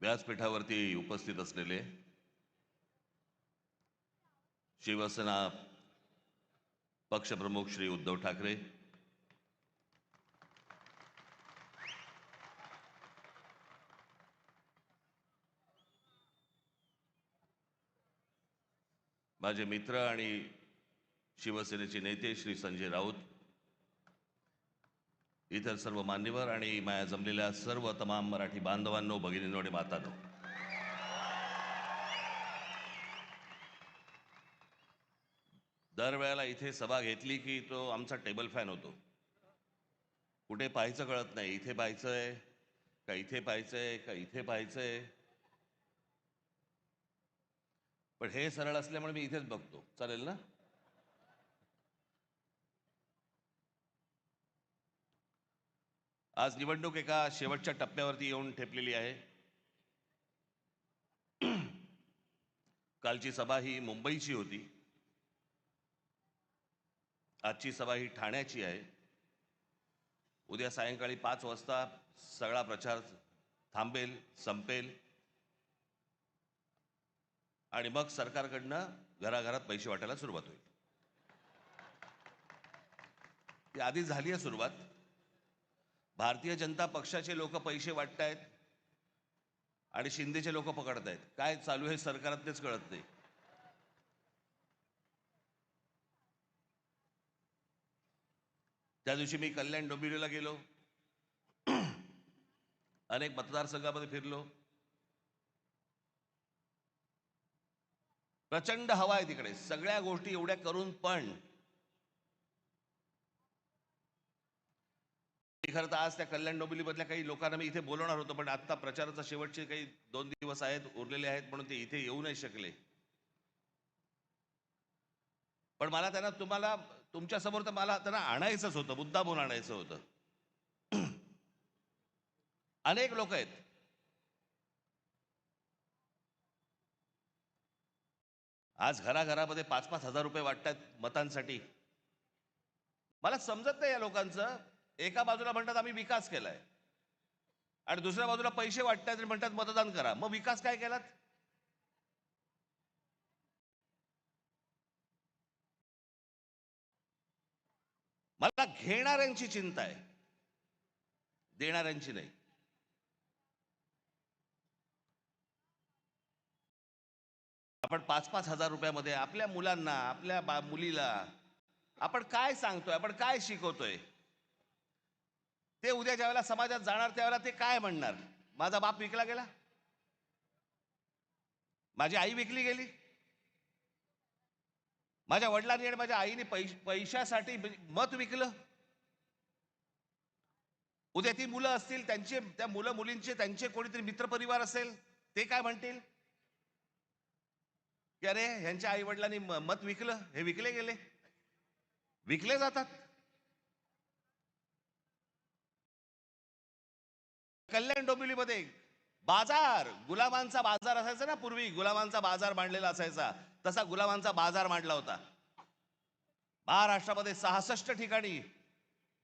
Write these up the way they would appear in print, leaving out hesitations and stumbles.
व्यासपीठावरती उपस्थित असलेले शिवसेना पक्षप्रमुख श्री उद्धव ठाकरे, माझे मित्र आणि शिवसेनेचे नेते श्री संजय राऊत, इतर सर्व मान्यवर आणि माया जमलेल्या सर्व तमाम मराठी बांधवांनो, भगिनींनो आणि मातांनो, दरवेळेला इथे सभा घेतली की तो आमचा टेबल फॅन होतो. कुठे पाहायचं कळत नाही, इथे पाहायचंय का इथे पाहायचंय का इथे पाहायचंय. पण हे सरळ असल्यामुळे मी इथेच बघतो. चालेल ना? आज निवडणूक एका शेवटच्या टप्प्यावरती येऊन ठेपलेली आहे. कालची सभा ही मुंबईची होती, आजची सभा ही ठाण्याची आहे. उद्या सायंकाळी 5 वाजता सगळा प्रचार थांबेल, संपेल आणि मग सरकारकडनं घराघरात पैसे वाटायला सुरुवात होईल. ती आधी झाली आहे सुरुवात. भारतीय जनता पक्षाचे लोक पैसे वाटतायत आणि शिंदेचे लोक पकडतायत. काय चालू आहे सरकारात तेच कळत नाही. त्या दिवशी मी कल्याण डोंबिवलीला गेलो, अनेक मतदारसंघामध्ये फिरलो. प्रचंड हवा आहे तिकडे. सगळ्या गोष्टी एवढ्या करून पण खरं तर आज त्या कल्याण डोंबिवलीमधल्या काही लोकांना मी इथे बोलवणार होतो, पण आता प्रचाराचा शेवटचे काही 2 दिवस आहेत, उरलेले आहेत, म्हणून ते इथे येऊ नाही शकले. पण मला त्यांना तुमच्या समोर तर मला त्यांना आणायचंच होतं, मुद्दामून आणायचं होतं. अनेक लोक आहेत. आज घराघरामध्ये 5-5 हजार रुपये वाटतात मतांसाठी. मला समजत नाही या लोकांचं. एका बाजूला म्हणतात आम्ही विकास केलाय आणि दुसऱ्या बाजूला पैसे वाटतात आणि म्हणतात मतदान करा. मग विकास काय केलात? मला घेणाऱ्यांची चिंता आहे, देणाऱ्यांची नाही. आपण 5-5 हजार रुपयामध्ये आपल्या मुलांना, आपल्या मुलीला आपण काय सांगतोय, आपण काय शिकवतोय? ते उद्या ज्यावेळेला समाजात जाणार त्यावेळेला ते काय म्हणणार? माझा बाप विकला गेला, माझी आई विकली गेली, माझ्या वडिलांनी आणि माझ्या आईने पैशासाठी मत विकलं. उद्या ती मुलं असतील, त्यांचे त्या मुलं मुलींचे त्यांचे कोणीतरी मित्रपरिवार असेल, ते काय म्हणतील की अरे ह्यांच्या आई वडिलांनी मत विकलं, हे विकले गेले. विकले जातात. कल्याण डोंबिवलीमध्ये बाजार, गुलामांचा बाजार असायचा ना पूर्वी. गुलामांचा बाजार मांडलेला असायचा, तसा गुलामांचा बाजार मांडला होता. महाराष्ट्रामध्ये 66 ठिकाणी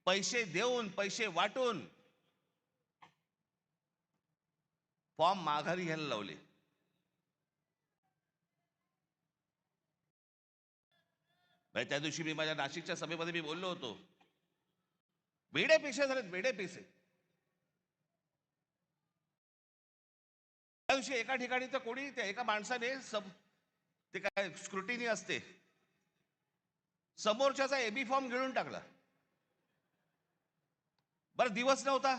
पैसे देऊन, पैसे वाटून फॉर्म माघारी घ्यायला लावले. त्या दिवशी मी माझ्या नाशिकच्या सभेमध्ये मी बोललो होतो, वेडे पैसे झालेत, वेडे पैसे. त्या दिवशी एका ठिकाणी तर कोणी त्या एका माणसाने ते काय स्क्रुटिनी असते, समोरच्याचा एबी फॉर्म गिळून टाकला. बरं दिवस नव्हता,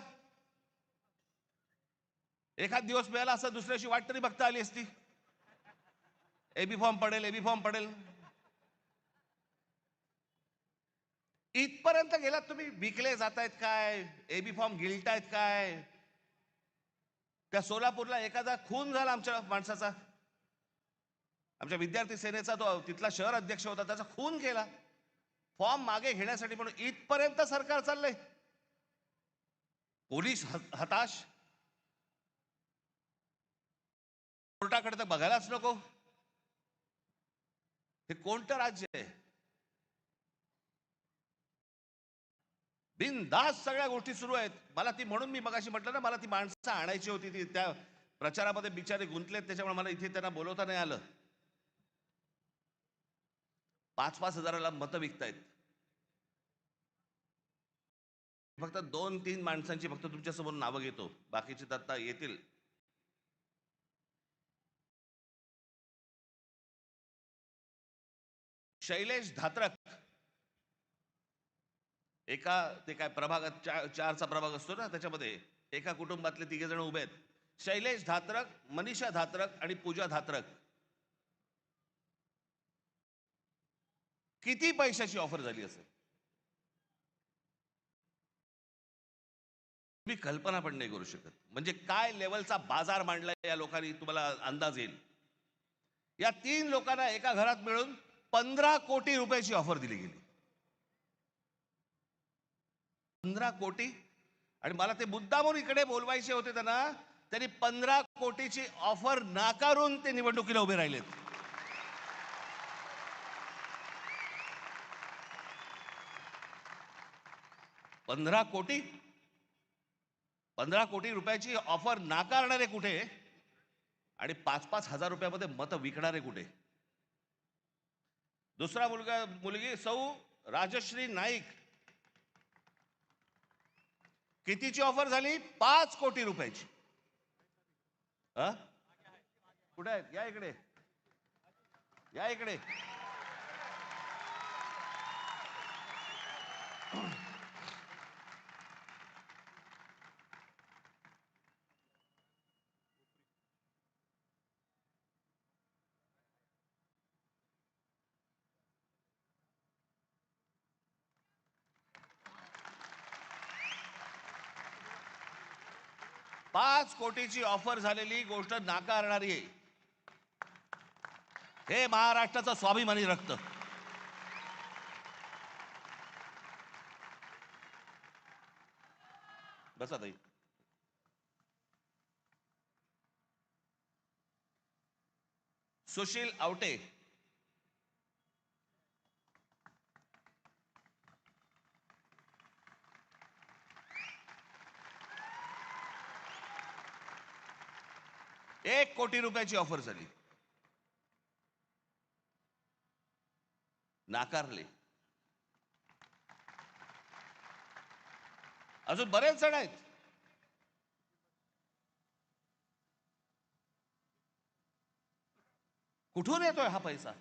एखाद दिवस मिळाला असं दुसऱ्याशी वाट तरी बघता आली असती. एबी फॉर्म पडेल, एबी फॉर्म पडेल. इथपर्यंत गेलात तुम्ही. विकले जातायत काय, एबी फॉर्म गिळतायत काय. त्या सोलापूरला एखादा खून झाला आमच्या माणसाचा, आमच्या विद्यार्थी सेनेचा, तो तिथला शहर अध्यक्ष होता, त्याचा खून केला फॉर्म मागे घेण्यासाठी. म्हणून इथपर्यंत सरकार चाललंय. पोलीस हताश, कोर्टाकडे तर बघायलाच नको. हे कोणतं राज्य आहे? बिनधास्त सगळ्या गोष्टी सुरू आहेत. मला ती, म्हणून मी मगाशी म्हटलं ना, मला ती माणसं आणायची होती. ती त्या प्रचारामध्ये बिचारे गुंतलेत, त्याच्यामुळे मला इथे त्यांना बोलवता नाही आलं. 5-5 हजाराला मतं विकतायत. फक्त 2-3 माणसांची फक्त तुमच्यासमोर नावं घेतो, बाकीचे तर आता येतील. शैलेश धात्रक, एका ते काय प्रभागात 4चा प्रभाग असतो ना, त्याच्यामध्ये एका कुटुंबातले 3 जण उभे आहेत. शैलेश धात्रक, मनीषा धात्रक आणि पूजा धात्रक. किती पैशाची ऑफर झाली असेल तुम्ही कल्पना पण नाही करू शकत. म्हणजे काय लेवलचा बाजार मांडलाय या लोकांनी, तुम्हाला अंदाज येईल. या 3 लोकांना एका घरात मिळून 15 कोटी रुपयाची ऑफर दिली गेली. 15 कोटी. आणि मला ते मुद्दामून इकडे बोलवायचे होते त्यांना, त्यांनी 15 कोटीची ऑफर नाकारून ते निवडणुकीला उभे राहिलेत. 15 कोटी, 15 कोटी रुपयाची ऑफर नाकारणारे कुठे आणि 5-5 हजार रुपयामध्ये मतं विकणारे कुठे? दुसरा मुलगी सौ राजश्री नाईक, कितीची ऑफर झाली? 5 कोटी रुपयाची. कुठे आहेत? या इकडे, या इकडे. पाच कोटीची ऑफर झालेली गोष्ट नाकारणारी आहे. हे महाराष्ट्राचं स्वाभिमानी रक्त. बसा ताई. सुशील आवटे, एक कोटी रुपयाची ऑफर झाली, नाकारले. अजून बरेच जण आहेत. कुठून येतोय हा पैसा?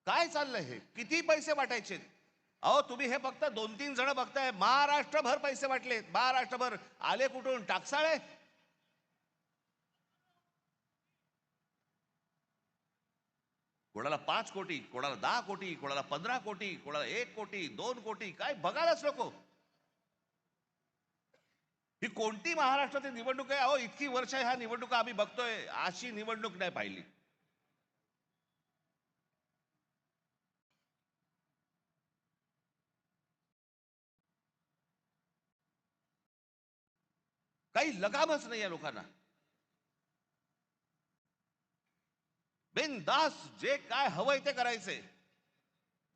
काय चाललंय हे? किती पैसे वाटायचे? अहो तुम्ही हे फक्त 2-3 जण बघताय, महाराष्ट्रभर पैसे वाटलेत. महाराष्ट्रभर आले कुठून? टाकसाळे. कोणाला 5 कोटी, कोणाला 10 कोटी, कोणाला 15 कोटी, कोणाला 1 कोटी, 2 कोटी, काय बघायलाच नको. ही कोणती महाराष्ट्राची निवडणूक आहे? अहो इतकी वर्ष ह्या निवडणुका आम्ही बघतोय, अशी निवडणूक नाही पाहिली. काही लगामच नाही या लोकांना. बिनधास जे काय हवंय ते करायचंय.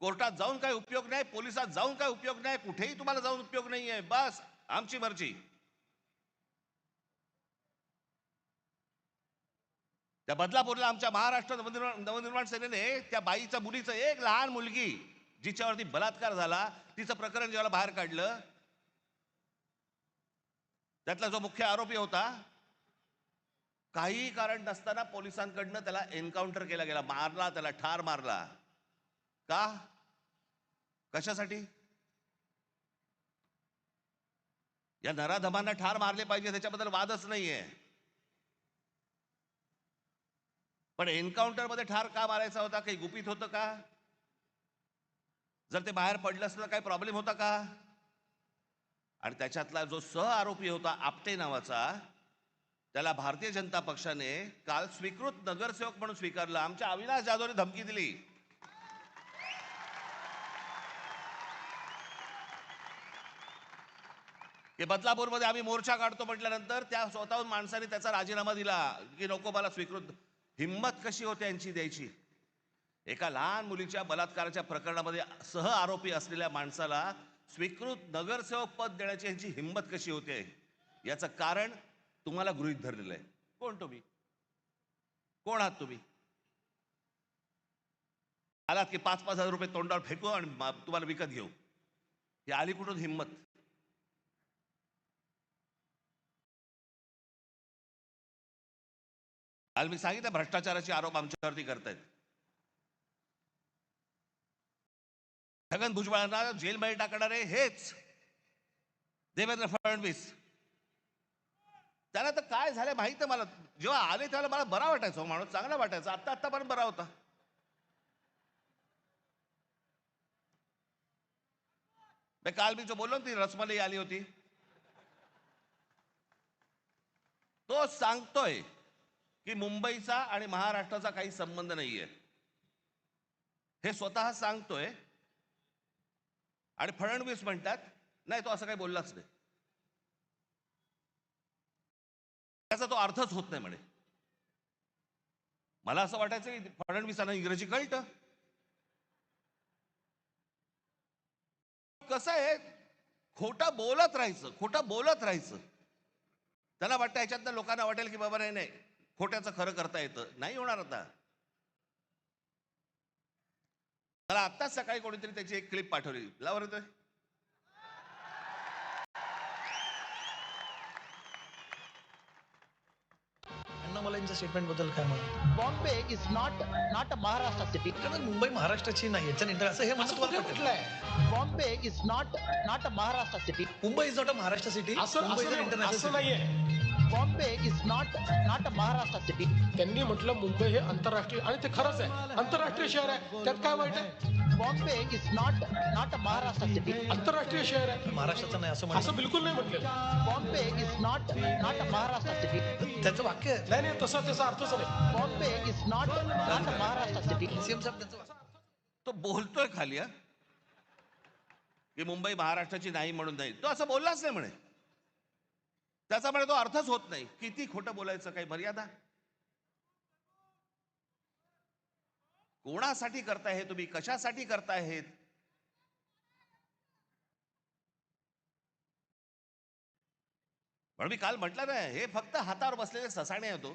कोर्टात जाऊन काय उपयोग नाही, पोलिसात जाऊन काय उपयोग नाही, कुठेही तुम्हाला जाऊन उपयोग नाहीये. बस आमची मर्जी. त्या बदलापूरला आमच्या महाराष्ट्र नवनिर्माण सेनेने त्या बाईच्या मुलीचं, एक लहान मुलगी जिच्यावरती बलात्कार झाला, तिचं प्रकरण जेव्हा बाहेर काढलं, त्यातला जो मुख्य आरोपी होता, काही कारण नसताना पोलिसांकडनं त्याला एन्काउंटर केला गेला, मारला, त्याला ठार मारला. का? कशासाठी? या नराधमांना ठार मारले पाहिजे, त्याच्याबद्दल वादच नाहीये. पण एन्काउंटर मध्ये ठार का मारायचा होता? काही गुपित होतं का? जर ते बाहेर पडलं असतं तर काही प्रॉब्लेम होता का? आणि त्याच्यातला जो सह आरोपी होता आपटे नावाचा, त्याला भारतीय जनता पक्षाने काल स्वीकृत नगरसेवक म्हणून स्वीकारलं. आमच्या अविनाश जाधवने धमकी दिली की बदलापूरमध्ये आम्ही मोर्चा काढतो म्हटल्यानंतर त्या स्वतःहून माणसाने त्याचा राजीनामा दिला की नको मला स्वीकृत. हिम्मत कशी होते यांची द्यायची? एका लहान मुलीच्या बलात्काराच्या प्रकरणामध्ये सह आरोपी असलेल्या माणसाला स्वीकृत नगरसेवक पद देण्याची यांची हिम्मत कशी होते? याचं कारण तुम्हाला गृहीत धरलेलं आहे. कोण तुम्ही? कोण आहात तुम्ही? आलात की 5,000 रुपये तोंडावर फेकू आणि तुम्हाला विकत घेऊ. ही आली कुठून हिंमत? काल मी सांगितलं भ्रष्टाचाराचे आरोप आमच्यावरती करतायत. छगन भुजबळांना जेलमध्ये टाकणारे हेच देवेंद्र फडणवीस. त्याला तर काय झालं माहिती मला. जेव्हा आले त्याला मला बरा वाटायचा, माणूस चांगला वाटायचा. आतापर्यंत बरा होता. काल मी जो बोललो ना, ती रसमलाई आली होती, तो सांगतोय की मुंबईचा आणि महाराष्ट्राचा काही संबंध नाहीये. हे स्वतः सांगतोय आणि फडणवीस म्हणतात नाही, तो असं काही बोललाच नाही. त्याचा तो अर्थच होत नाही म्हणे. मला असं वाटायचं की फडणवीसांना इंग्रजी कळतं. कसं आहे, खोटं बोलत राहायचं, खोटं बोलत राहायचं. त्याला वाटतं याच्यातनं लोकांना वाटेल की बाबा नाही, खोट्याचं खरं करता येतं. नाही होणार. आता मला आत्ताच सकाळी कोणीतरी त्याची एक क्लिप पाठवली. लावर येतोय. अण्णामलांच्या स्टेटमेंट बद्दल काय म्हणा? Bombay is not a Maharashtra city. Mumbai महाराष्ट्राची नाही याचं असं हे म्हणत म्हटलंय. Bombay is not a Maharashtra city. Mumbai is not a Maharashtra city. Mumbai is international नाहीये. Bombay is not a Maharashtra city. त्यांनी म्हटलं मुंबई हे आंतरराष्ट्रीय, आणि ते खरंच आहे, आंतरराष्ट्रीय शहर आहे. त्यात काय वाईट आहे? Bombay is not a Maharashtra city. आंतरराष्ट्रीय शहर आहे. महाराष्ट्राचं नाही असं असं बिलकुल नाही म्हटलं. Bombay is not a Maharashtra city. त्याचं वाक्य आहे. नाही तसा त्याचा अर्थच नाही. Bombay is not a Maharashtra city. CM साहेब त्याचं तो बोलतोय खाली की मुंबई महाराष्ट्राची नाही म्हणून नाही. तो असं बोललाच नाही म्हणे. त्याचा म्हणे तो अर्थच होत नाही. किती खोटं बोलायचं, काही मर्यादा? कोणासाठी करताय हे तुम्ही? कशासाठी करताय हे? पण मी काल म्हटलं ना, हे फक्त हातावर बसलेले ससाणे होतो.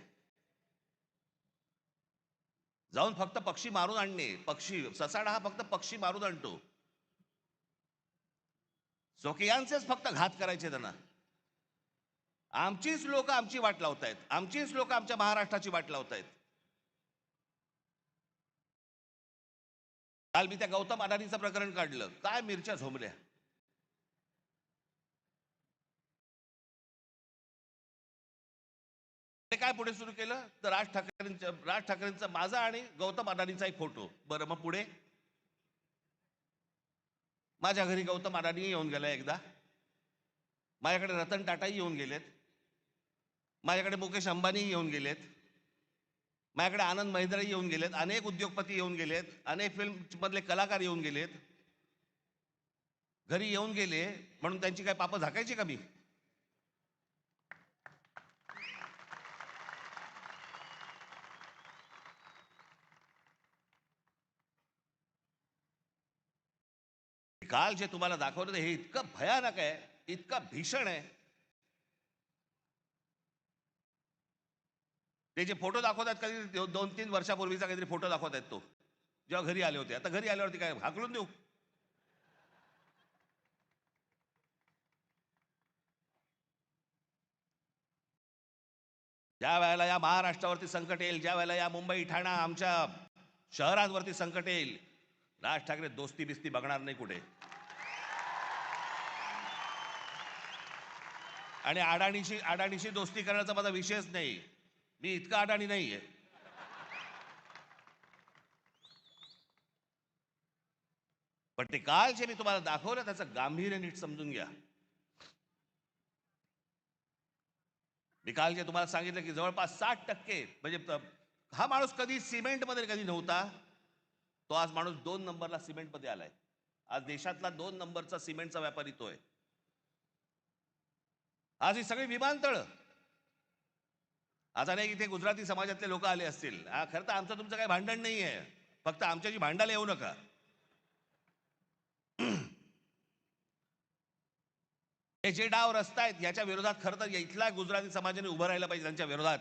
जाऊन फक्त पक्षी मारून आणणे. पक्षी, ससाणा हा फक्त पक्षी मारून आणतो. स्वकीयांचेच फक्त घात करायचे त्यांना. आमचीच लोक आमची वाट लावतायत. आमचीच लोक आमच्या महाराष्ट्राची वाट लावतायत. काल मी त्या गौतम अडाणीचं प्रकरण काढलं. काय मिरच्या झोंबल्या. ते काय पुढे सुरू केलं तर राज ठाकरेंचा माझा आणि गौतम अडाणीचा एक फोटो. बरं, मग पुढे माझ्या घरी गौतम अडाणी येऊन गेला एकदा. माझ्याकडे रतन टाटाही येऊन गेलेत. माझ्याकडे मुकेश अंबानी येऊन गेलेत. माझ्याकडे आनंद महिंद्राही येऊन गेलेत. अनेक उद्योगपती येऊन गेलेत. अनेक फिल्म मधले कलाकार येऊन गेलेत. घरी येऊन गेले म्हणून त्यांची काय पापं झाकायची का मी? काल जे तुम्हाला दाखवलं हे इतकं भयानक आहे, इतकं भीषण आहे. ते जे फोटो दाखवतात, कधी 2-3 वर्षापूर्वीचा काहीतरी फोटो दाखवतात, तो जेव्हा घरी आले होते. आता घरी आल्यावरती काय हाकलून देऊ? ज्या वेळेला या महाराष्ट्रावरती संकट येईल, ज्या वेळेला या मुंबई ठाणा आमच्या शहरांवरती संकट येईल, राज ठाकरे दोस्ती बिस्ती बघणार नाही कुठे. आणि अडाणीशी दोस्ती करण्याचा माझा विषयच नाही. मी इतका अडाणी नाहीये. पण ते काल जे मी तुम्हाला दाखवलं त्याचं गांभीर्य नीट समजून घ्या. मी काल जे तुम्हाला सांगितलं की जवळपास 60% म्हणजे हा माणूस कधी सिमेंटमध्ये कधी नव्हता, तो आज माणूस 2 नंबरला सिमेंटमध्ये आलाय. आज देशातला 2 नंबरचा सिमेंटचा व्यापारी तो आहे. आज ही सगळी विमानतळ. आज अनेक इथे गुजराती समाजातले लोक आले असतील. खरं तर आमचं तुमचं काही भांडण नाही आहे, फक्त आमच्याशी भांडायला येऊ नका. 1 हे जे डाव रचतायत याच्या विरोधात खरं तर इथल्या गुजराती समाजाने उभं राहिलं पाहिजे त्यांच्या विरोधात.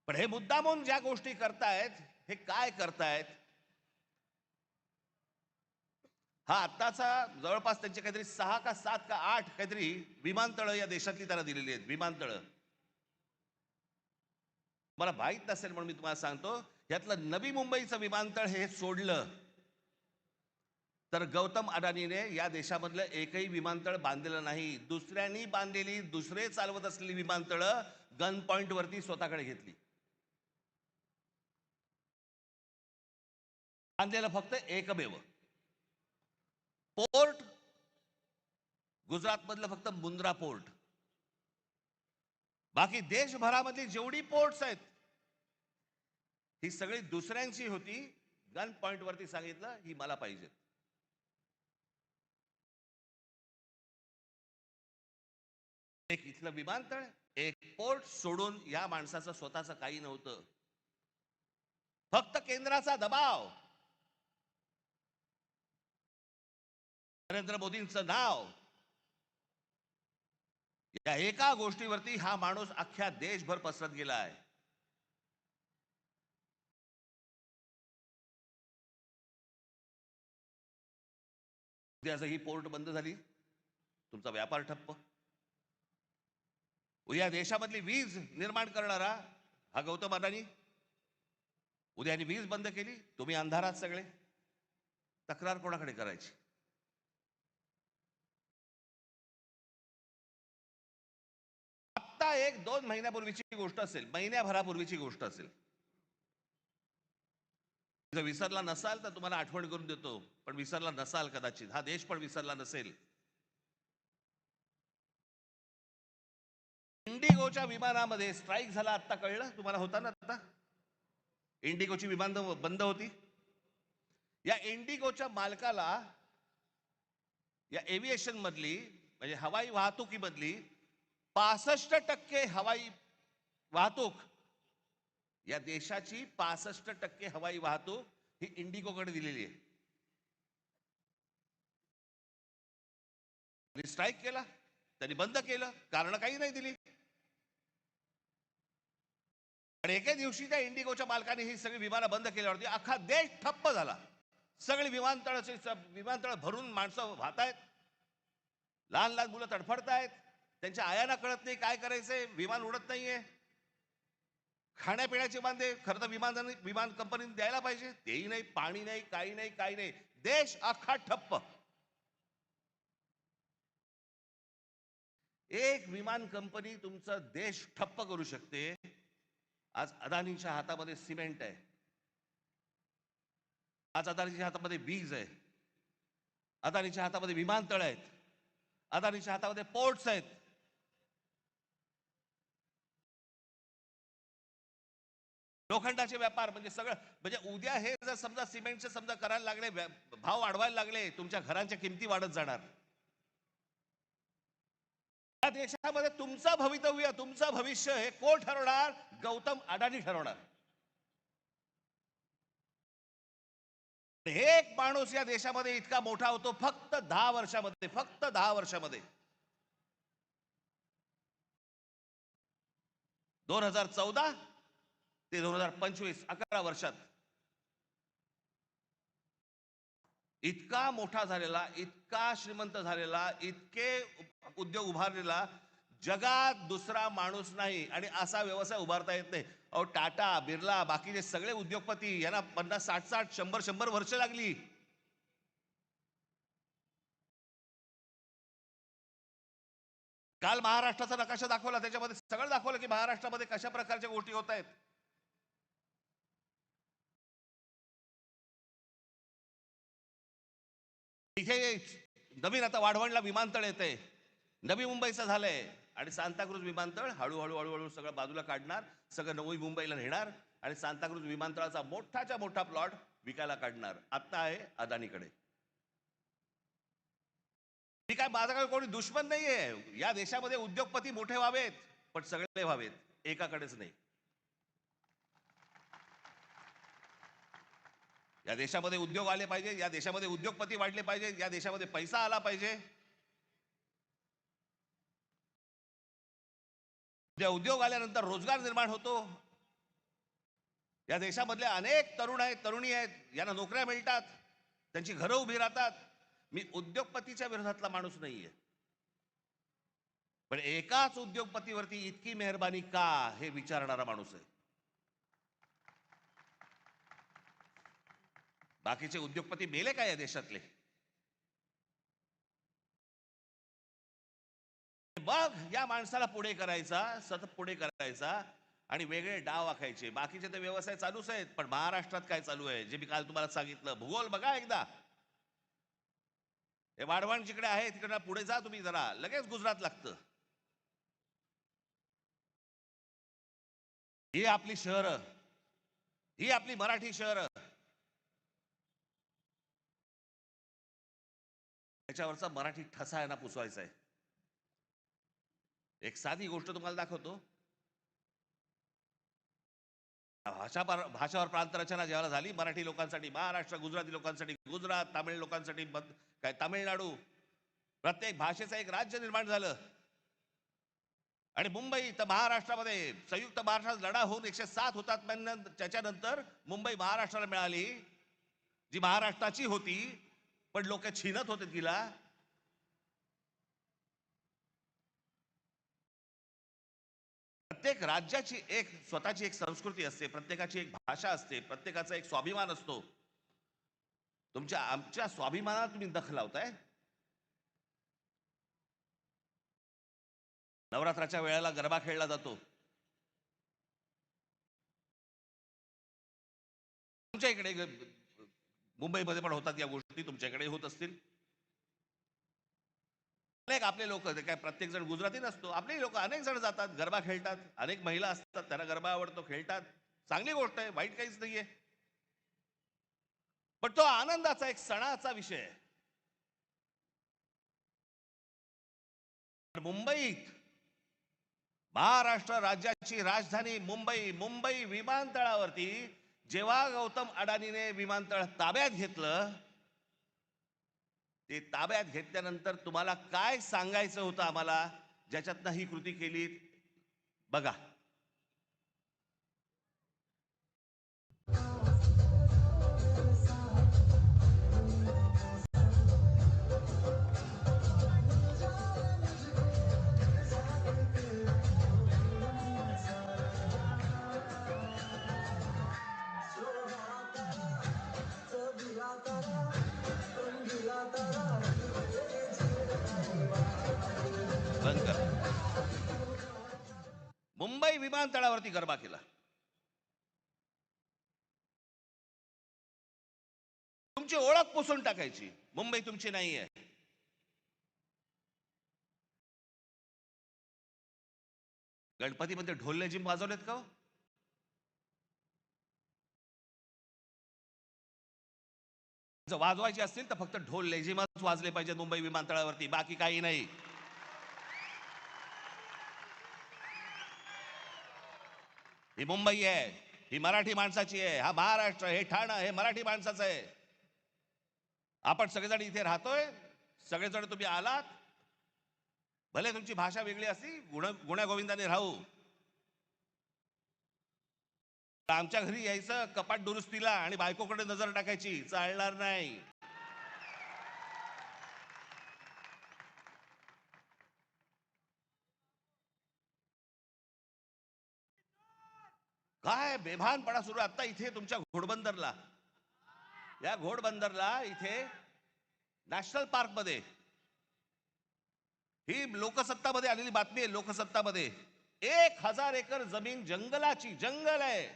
पण हे मुद्दामून ज्या गोष्टी करतायत हे काय करतायत, हा आत्ताचा जवळपास त्यांचे काहीतरी 6 का 7 का 8 काहीतरी विमानतळं या देशातली त्यांना दिलेली आहेत. विमानतळं मला माहीत नसेल म्हणून मी तुम्हाला सांगतो, यातलं नवी मुंबईचं विमानतळ हे सोडलं तर गौतम अडानीने या देशामधलं एकही विमानतळ बांधलेलं नाही. दुसऱ्यांनी बांधलेली, दुसरे चालवत असलेली विमानतळं गन पॉइंट वरती स्वतःकडे घेतली. बांधलेलं फक्त एकमेव पोर्ट गुजरात मधलं फक्त मुंद्रा पोर्ट. बाकी देशभरामधली जेवढी पोर्ट्स आहेत ही सगळी दुसऱ्यांची होती. गन पॉइंट वरती सांगितलं ही मला पाहिजे. एक इथलं विमानतळ, एक पोर्ट सोडून या माणसाचं स्वतःचं काही नव्हतं. फक्त केंद्राचा दबाव, नरेंद्र मोदींचं नाव, या एका गोष्टीवरती हा माणूस अख्ख्या देशभर पसरत गेला आहे. उद्या ही पोर्ट बंद झाली, तुमचा व्यापार ठप्प. उद्या देशामधली वीज निर्माण करणारा हा गौतम अडानी, उद्याने वीज बंद केली, तुम्ही अंधारात सगळे. तक्रार कोणाकडे करायची? आत्ता 1-2 महिन्यापूर्वीची गोष्ट असेल, महिन्याभरापूर्वीची गोष्ट असेल. जर विसरला नसाल तर तुम्हाला आठवण करून देतो, पण विसरला नसाल कदाचित, हा देश पण विसरला नसेल. इंडिगोच्या विमानामध्ये स्ट्राईक झाला, आता कळलं तुम्हाला? होता ना आता इंडिगोची विमान बंद होती. या इंडिगोच्या मालकाला या एव्हिएशन मधली म्हणजे हवाई वाहतुकीमधली 65% हवाई वाहतूक, या देशाची 65% हवाई वाहतूक ही इंडिगोकडे दिलेली आहे. स्ट्राईक केला, त्यांनी बंद केलं, कारण काही नाही दिली. आणि एके दिवशी त्या इंडिगोच्या मालकाने ही सगळी विमानं बंद केल्यावरती अख्खा देश ठप्प झाला. सगळी विमानतळ भरून माणसं वाहतायत, लहान लहान मुलं तडफडतायत, त्यांच्या आयांना कळत नाही काय करायचंय, विमान उडत नाहीये. खाण्यापिण्याचे बांधे खरं तर विमान कंपनीने द्यायला पाहिजे, तेही नाही, पाणी नाही, काही नाही, काही नाही. देश अख्खा ठप्प. एक विमान कंपनी तुमचा देश ठप्प करू शकते. आज अदानीच्या हातामध्ये सिमेंट आहे, आज अदानीच्या हातामध्ये वीज आहे, अदानीच्या हातामध्ये विमानतळ आहेत, अदानीच्या हातामध्ये पोर्ट्स आहेत. लोखंडाचे व्यापार म्हणजे सगळं. म्हणजे उद्या हे जर समजा सिमेंटचे समजा करायला लागले, भाव वाढवायला लागले, तुमच्या घरांच्या किमती वाढत जाणार. या देशामध्ये तुमचं भवितव्य, तुमचं भविष्य हे कोण ठरवणार? गौतम अडानी ठरवणार. एक माणूस या देशामध्ये इतका मोठा होतो फक्त 10 वर्षामध्ये, फक्त 10 वर्षामध्ये. 2014 ते 2025 11 वर्षात इतका मोठा झालेला, इतका श्रीमंत झालेला, इतके उद्योग उभारलेला जगात दुसरा माणूस नाही. आणि असा व्यवसाय उभारता येत नाही. अहो टाटा, बिर्ला, बाकीचे सगळे उद्योगपती यांना 50, 60, 100 वर्ष लागली. काल महाराष्ट्राचा नकाशा दाखवला, त्याच्यामध्ये सगळं दाखवलं की महाराष्ट्रामध्ये कशा प्रकारच्या गोष्टी होत आहेत. इथे नवीन आता वाढवणला विमानतळ येतंय, नवी मुंबईचं झालंय, आणि सांताक्रूज विमानतळ हळूहळू हळूहळू सगळं बाजूला काढणार, सगळं नवी मुंबईला नेणार आणि सांताक्रूज विमानतळाचा मोठाच्या मोठा प्लॉट विकायला काढणार. आता आहे अदानीकडे. मी काय, माझा काय कोणी दुश्मन नाहीये. या देशामध्ये उद्योगपती मोठे व्हावेत, पण सगळे व्हावेत, एकाकडेच नाही. या देशामध्ये उद्योग आले पाहिजे, या देशामध्ये उद्योगपती वाढले पाहिजे, या देशामध्ये पैसा आला पाहिजे. त्या उद्योग आल्यानंतर रोजगार निर्माण होतो. या देशामधले अनेक तरुण आहेत, तरुणी आहेत, यांना नोकऱ्या मिळतात, त्यांची घरं उभी राहतात. मी उद्योगपतीच्या विरोधातला माणूस नाहीये, पण एकाच उद्योगपतीवरती इतकी मेहरबानी का हे विचारणारा माणूस आहे. बाकीचे उद्योगपती मेले काय या देशातले? मग या माणसाला पुढे करायचा, सतत पुढे करायचा आणि वेगळे डाव आखायचे. बाकीचे ते व्यवसाय चालूच आहेत, पण महाराष्ट्रात काय चालू आहे जे मी काल तुम्हाला सांगितलं. भूगोल बघा एकदा. हे वाढवण जिकडे आहे तिकडे पुढे जा तुम्ही जरा, लगेच गुजरात लागतं. ही आपली शहरं, ही आपली मराठी शहरं, त्याच्यावरचा मराठी ठसा आहे ना पुसवायचा आहे. एक साधी गोष्ट तुम्हाला दाखवतो. भाषावर प्रांतरचना ज्यावेळेला झाली मराठी लोकांसाठी महाराष्ट्र, गुजराती लोकांसाठी गुजरात, तामिळ लोकांसाठी काय तामिळनाडू, प्रत्येक भाषेचं एक राज्य निर्माण झालं. आणि मुंबई तर महाराष्ट्रामध्ये संयुक्त महाराष्ट्रात लढा होऊन 107 हुतात्म्यांना त्याच्यानंतर मुंबई महाराष्ट्राला मिळाली, जी महाराष्ट्राची होती, पण लोक छीनत होते तिला. प्रत्येक राज्याची एक स्वतःची एक संस्कृती असते, प्रत्येकाची एक भाषा असते, प्रत्येकाचा एक स्वाभिमान असतो. आमच्या स्वाभिमानाला तुम्ही दख लावताय. नवरात्राच्या वेळेला गरबा खेळला जातो. तुमच्या इकडे मुंबईमध्ये पण होतात या गोष्टी, तुमच्याकडे होत असतील. अनेक आपले लोक, काय प्रत्येक जण गुजराती नसतो, आपले लोक अनेक जण जातात, गरबा खेळतात. अनेक महिला असतात, त्यांना गरबा आवडतो, खेळतात. चांगली गोष्ट आहे, वाईट काहीच नाहीये. पण तो आनंदाचा एक सणाचा विषय आहे. मुंबईत, महाराष्ट्र राज्याची राजधानी मुंबई विमानतळावरती जेव्हा गौतम अडाणीने विमानतळ ताब्यात घेतलं, ते ताब्यात घेतल्यानंतर तुम्हाला काय सांगायचं होतं आम्हाला, ज्याच्यातनं ही कृती केली बघा. बंद कर. मुंबई विमानतळावरती गरबा केला. तुमची ओळख पुसून टाकायची. मुंबई तुमची नाहीये. गणपतीमध्ये ढोल लेझिम वाजवलेत का? जर वाजवायचे असतील तर फक्त ढोल लेझिमच वाजले पाहिजे मुंबई विमानतळावरती, बाकी काही नाही. ही मुंबई आहे, ही मराठी माणसाची आहे. हा महाराष्ट्र, हे ठाणं, हे मराठी माणसाचं आहे. आपण सगळेजण इथे राहतोय, सगळेजण तुम्ही आलात. भले तुमची भाषा वेगळी असली, गुण्यागोविंदाने राहू. आमच्या घरी यायचं कपाट दुरुस्तीला आणि बायकोकडे नजर टाकायची, चालणार नाही. काय बेभानपणा सुरू आता इथे तुमच्या घोडबंदरला. या घोडबंदरला इथे नॅशनल पार्क मध्ये, ही लोकसत्तामध्ये आलेली बातमी आहे. लोकसत्तामध्ये 1000 एकर जमीन जंगलाची, जंगल आहे,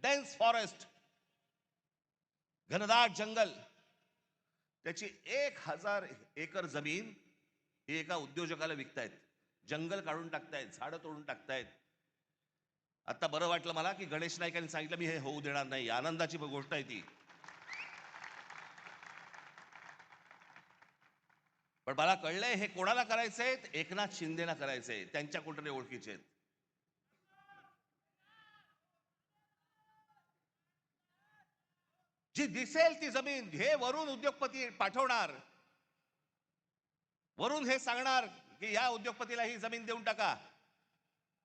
डेन्स फॉरेस्ट, घनदाट जंगल, त्याची 1000 एकर जमीन ही एका उद्योजकाला विकतायत. जंगल काढून टाकतायत, झाडं तोडून टाकतायत. आता बरं वाटलं मला की गणेश नाईकांनी सांगितलं मी हे होऊ देणार नाही. आनंदाची गोष्ट आहे ती. पण मला कळलंय हे कोणाला करायचंय? एकनाथ शिंदेना करायचंय. त्यांच्या कुठे ओळखीचे आहेत. जी दिसेल ती जमीन हे वरून उद्योगपती पाठवणार, वरून हे सांगणार की या उद्योगपतीला ही जमीन देऊन टाका.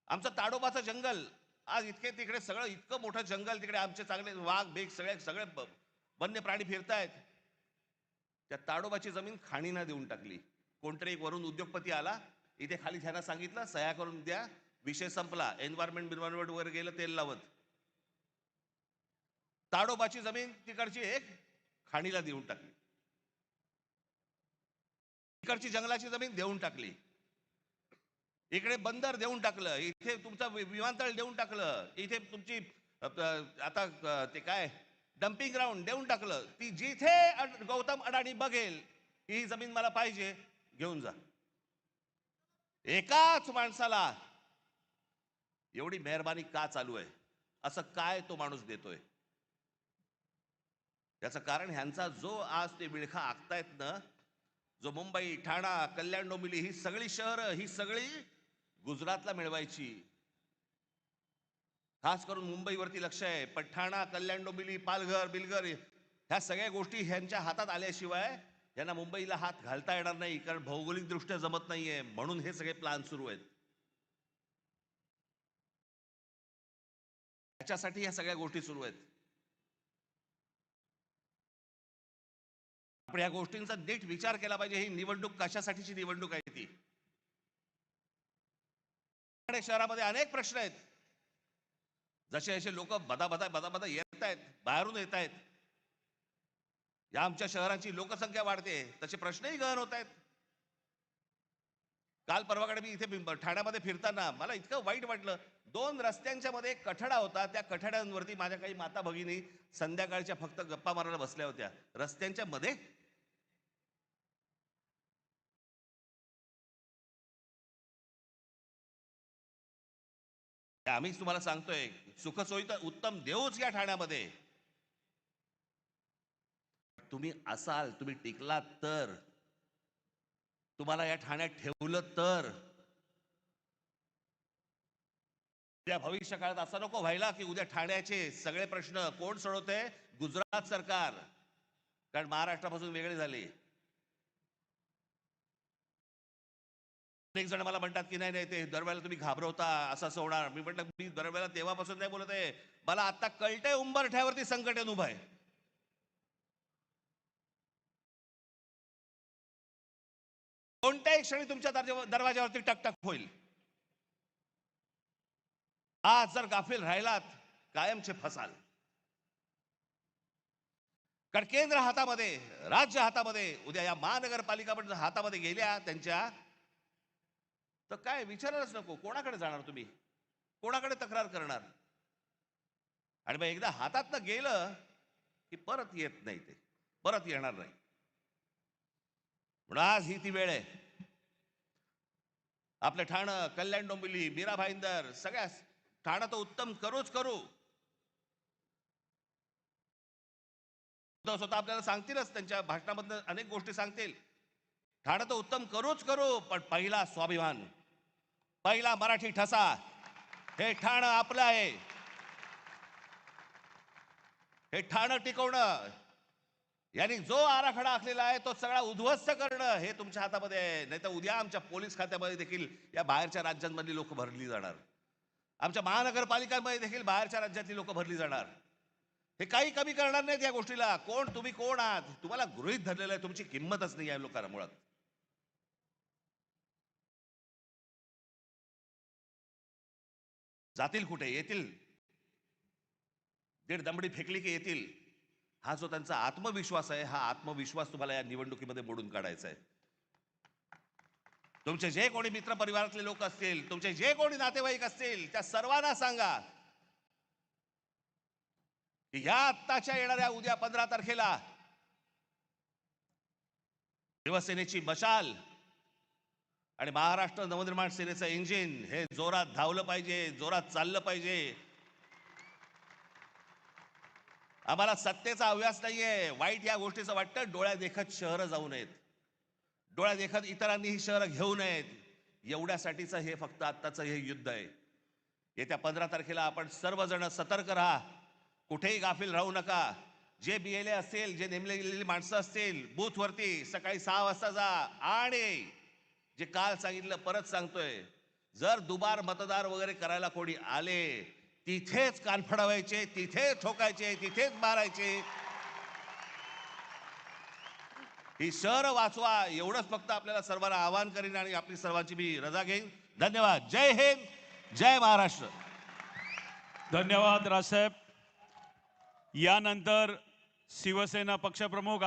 आमचं ताडोबाचं जंगल आज इतके तिकडे सगळं इतकं मोठं जंगल, तिकडे आमचे चांगले वाघ बेग सगळे सगळे वन्य प्राणी फिरतायत. त्या ताडोबाची जमीन खाणीना देऊन टाकली. कोणतरी एक वरून उद्योगपती आला, इथे खाली त्यांना सांगितलं सह्या करून द्या, विषय संपला. एन्व्हायरमेंट वर गेलं तेल लावत. ताडोबाची जमीन तिकडची एक खाणीला देऊन टाकली. इकडची जंगलाची जमीन देऊन टाकली. इकडे बंदर देऊन टाकलं, इथे तुमचं विमानतळ देऊन टाकलं, इथे तुमची आता ते काय डम्पिंग ग्राउंड देऊन टाकलं. ती जिथे गौतम अडाणी बघेल ही जमीन मला पाहिजे, घेऊन जा. एकाच माणसाला एवढी मेहरबानी का चालू आहे? असं काय तो माणूस देतोय? याचं कारण ह्यांचा जो आज ते विळखा आखतायत ना, जो मुंबई, ठाणा, कल्याण, डोंबिवली ही सगळी शहरं ही सगळी गुजरातला मिळवायची. खास करून मुंबईवरती लक्ष आहे, पण ठाणा, कल्याण, डोंबिवली, पालघर, बिलघर ह्या सगळ्या गोष्टी ह्यांच्या हातात आल्याशिवाय यांना मुंबईला हात घालता येणार नाही, कारण भौगोलिक दृष्ट्या जमत नाहीये. म्हणून हे सगळे प्लान सुरू आहेत. त्याच्यासाठी ह्या सगळ्या गोष्टी सुरू आहेत. आपण या गोष्टींचा नीट विचार केला पाहिजे. ही निवडणूक कशासाठीची निवडणूक आहे ती? शहरामध्ये अनेक प्रश्न आहेत. जसे जसे लोक बदा येत आहेत, बाहेरून येत आहेत, या आमच्या शहराची लोकसंख्या वाढते, तसे प्रश्नही गहन होत आहेत. काल परवाकडे मी इथे ठाण्यामध्ये फिरताना मला इतकं वाईट वाटलं. 2 रस्त्यांच्या मध्ये एक कठडा होता. त्या कठड्यांवरती माझ्या काही माता भगिनी संध्याकाळच्या फक्त गप्पा मारायला बसल्या होत्या. रस्त्यांच्या मध्ये आम्हीच तुम्हाला सांगतोय, सुखसोयी तर उत्तम देऊच या ठाण्यामध्ये. तुम्ही असाल, तुम्ही टिकलात तर, तुम्हाला या ठाण्यात ठेवलं तर, त्या भविष्य काळात असं नको व्हायला की उद्या ठाण्याचे सगळे प्रश्न कोण सोडवते? गुजरात सरकार. कारण महाराष्ट्रापासून वेगळे झाले. अनेक जण मला म्हणतात की नाही नाही, ते दरवेळेला तुम्ही घाबरवता, असं होणार. मी म्हटलं मी दरवेळेला तेव्हापासून नाही बोलत आहे, मला आता कळतंय उंबरठ्यावरती संकट येऊन उभं आहे. कोणत्याही क्षणी तुमच्या दरवाज्यावरती टकटक होईल. आज जर गाफील राहिलात, कायमचे फसाल. कारण केंद्र हातामध्ये, राज्य हातामध्ये, उद्या या महानगरपालिका पण हातामध्ये गेल्या त्यांच्या, तर काय विचारायलाच नको. कोणाकडे जाणार तुम्ही? कोणाकडे तक्रार करणार? आणि मग एकदा हातात गेलं की परत येत नाही, ते परत येणार नाही. म्हणून आज ही ती वेळ आहे. आपलं ठाणं, कल्याण, डोंबिवली, मीरा भाईंदर सगळ्या ठाणं तर उत्तम करूच करू. स्वतः आपल्याला सांगतीलच, त्यांच्या भाषणामधून अनेक गोष्टी सांगतील. ठाणं तर उत्तम करूच करू, पण पहिला स्वाभिमान, पहिला मराठी ठसा, हे ठाणं आपलं आहे. हे ठाणं टिकवणं, यांनी जो आराखडा आखलेला आहे तो सगळा उद्ध्वस्त करणं हे तुमच्या हातामध्ये आहे. नाही तर उद्या आमच्या पोलीस खात्यामध्ये देखील या बाहेरच्या राज्यांमधली लोक भरली जाणार. आमच्या महानगरपालिकांमध्ये देखील बाहेरच्या राज्यातली लोक भरली जाणार. हे काही कमी करणार नाहीत या गोष्टीला. कोण तुम्ही कोण आहात? तुम्हाला गृहीत धरलेलं आहे, तुमची किंमतच नाही आहे लोकांना मुळात. जातील कुठे? येतील. 1.5 दमडी फेकली की येतील. हा जो त्यांचा आत्मविश्वास आहे, हा आत्मविश्वास तुम्हाला या निवडणुकीमध्ये मोडून काढायचा आहे. तुमचे जे कोणी मित्र परिवारातले लोक असतील, तुमचे जे कोणी नातेवाईक असतील, त्या सर्वांना सांगा की ह्या आत्ताच्या येणाऱ्या उद्या 15 तारखेला शिवसेनेची मशाल आणि महाराष्ट्र नवनिर्माण सेनेचं इंजिन हे जोरात धावलं पाहिजे, जोरात चाललं पाहिजे. आम्हाला सत्तेचा हव्यास नाहीये. वाईट या गोष्टीचं वाटतं, डोळ्या देखत शहरं जाऊ नयेत, डोळ्या देखत इतरांनी ही शहरं घेऊ नयेत, एवढ्यासाठीचं हे फक्त आत्ताचं हे युद्ध आहे. येत्या 15 तारखेला आपण सर्वजण सतर्क राहा, कुठेही गाफील राहू नका. जे BLA असतील, जे नेमले गेलेली माणसं असतील, बूथवरती सकाळी 6 वाजता जा. आणि जे काल सांगितलं परत सांगतोय, जर दुबार मतदार वगैरे करायला कोणी आले, तिथेच कान फडवायचे, तिथेच ठोकायचे, तिथेच मारायचे. ही शहर वाचवा एवढंच फक्त आपल्याला सर्वांना आवाहन करीन आणि आपली सर्वांची मी रजा घेईन. धन्यवाद. जय हिंद, जय महाराष्ट्र. धन्यवाद राजसाहेब. यानंतर शिवसेना पक्षप्रमुख